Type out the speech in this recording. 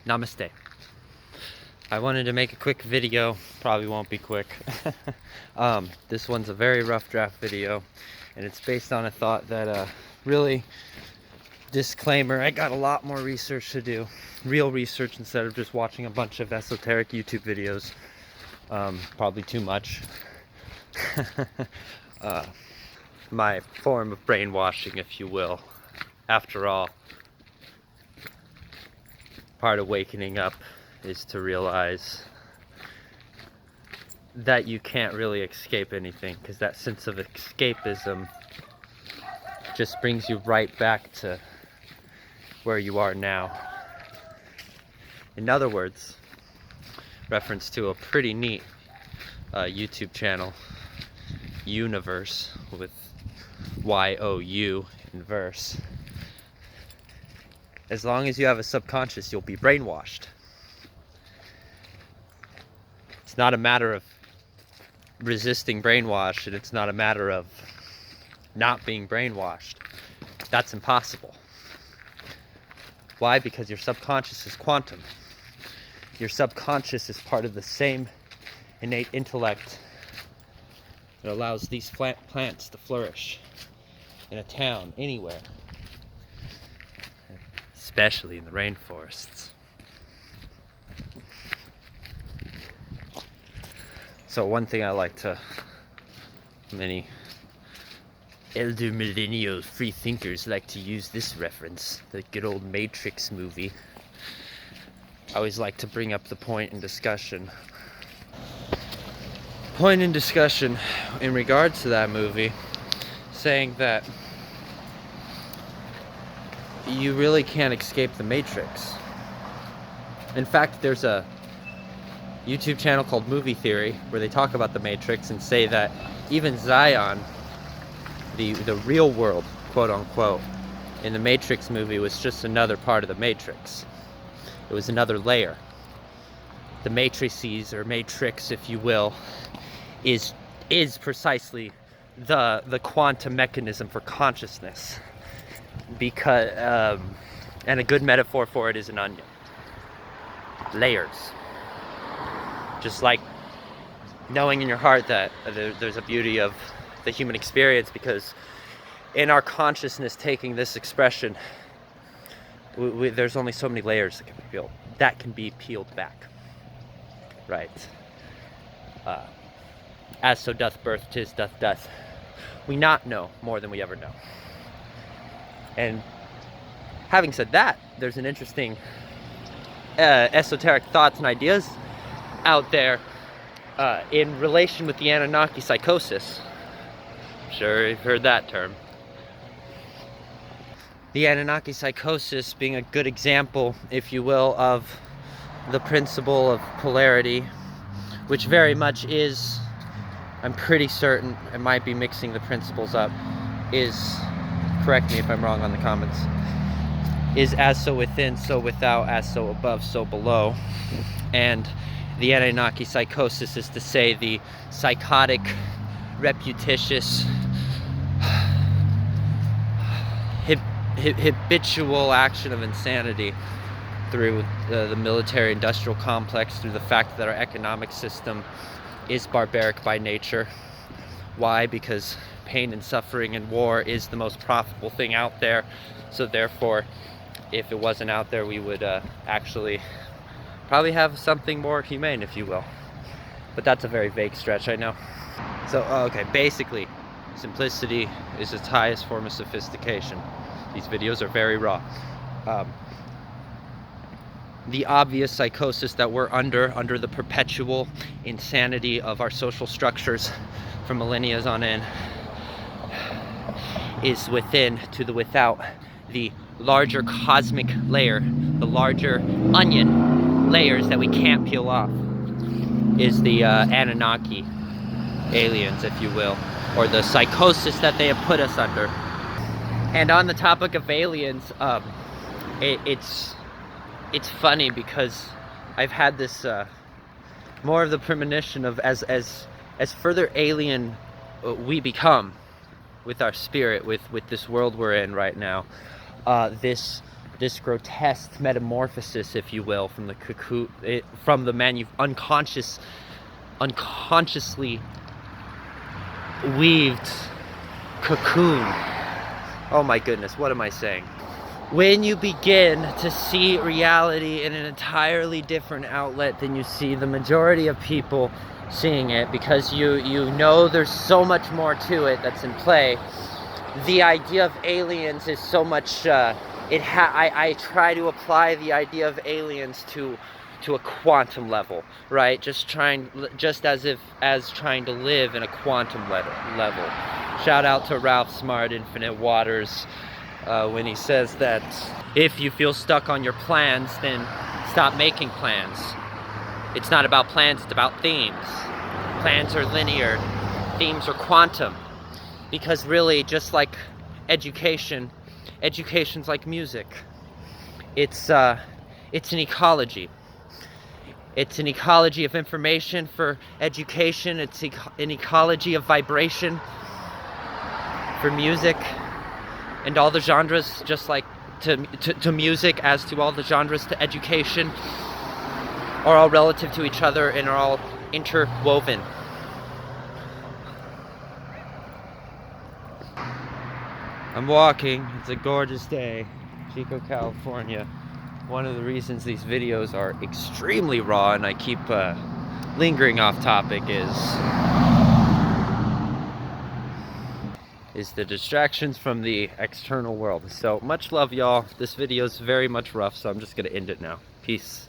Namaste. I wanted to make a quick video, probably won't be quick. This one's a very rough draft video, and it's based on a thought that, really, disclaimer, I got a lot more research to do. Real research instead of just watching a bunch of esoteric YouTube videos. Probably too much. My form of brainwashing, if you will. After all, part of waking up is to realize that you can't really escape anything, because that sense of escapism just brings you right back to where you are now. In other words, reference to a pretty neat YouTube channel, Universe, with Y-O-U in verse. As long as you have a subconscious, you'll be brainwashed. It's not a matter of resisting brainwash, and it's not a matter of not being brainwashed. That's impossible. Why? Because your subconscious is quantum. Your subconscious is part of the same innate intellect that allows these plants to flourish in a town, anywhere. Especially in the rainforests. So one thing I like to, many elder millennial free thinkers like to use this reference, the good old Matrix movie. I always like to bring up the point in discussion. Point in discussion in regards to that movie, saying that you really can't escape the Matrix. In fact, there's a YouTube channel called Movie Theory where they talk about the Matrix and say that even Zion, the real world, quote unquote, in the Matrix movie was just another part of the Matrix. It was another layer. The matrices, or matrix if you will, is precisely the quantum mechanism for consciousness. Because and a good metaphor for it is an onion. Layers. Just like knowing in your heart that there's a beauty of the human experience, because in our consciousness taking this expression, there's only so many layers that can be peeled back. Right? As so doth birth, 'tis doth death. We not know more than we ever know. And having said that, there's an interesting esoteric thoughts and ideas out there in relation with the Anunnaki psychosis. I'm sure you've heard that term. The Anunnaki psychosis being a good example, if you will, of the principle of polarity, which very much is, I'm pretty certain, I might be mixing the principles up, is, correct me if I'm wrong on the comments, is as so within, so without, as so above, so below. And the Anunnaki psychosis is to say the psychotic, repetitious, habitual action of insanity through the military-industrial complex, through the fact that our economic system is barbaric by nature. Why? Because pain and suffering and war is the most profitable thing out there. So therefore, if it wasn't out there, we would actually probably have something more humane, if you will. But that's a very vague stretch, I know. So, okay, basically, simplicity is its highest form of sophistication. These videos are very raw. The obvious psychosis that we're under the perpetual insanity of our social structures for millennia on end, is within to the without. The larger cosmic layer, the larger onion layers that we can't peel off, is the Anunnaki aliens, if you will, or the psychosis that they have put us under. And on the topic of aliens, it's funny because I've had this more of the premonition of as further alien we become with our spirit, with this world we're in right now, this this grotesque metamorphosis, if you will, from the cocoon, from the unconsciously weaved cocoon. Oh my goodness, what am I saying? When you begin to see reality in an entirely different outlet than you see the majority of people seeing it, because you know there's so much more to it that's in play. The idea of aliens is so much, I try to apply the idea of aliens to a quantum level, right? Just as trying to live in a quantum level. Shout out to Ralph Smart, Infinite Waters, when he says that if you feel stuck on your plans, then stop making plans. It's not about plans, it's about themes. Plans are linear, themes are quantum. Because really, just like education's like music. It's an ecology. It's an ecology of information for education. It's an ecology of vibration for music. And all the genres, just like to music, as to all the genres to education, are all relative to each other and are all interwoven. I'm walking, it's a gorgeous day, Chico, California. One of the reasons these videos are extremely raw and I keep lingering off topic is the distractions from the external world. So much love, y'all. This video is very much rough, so I'm just gonna end it now. Peace.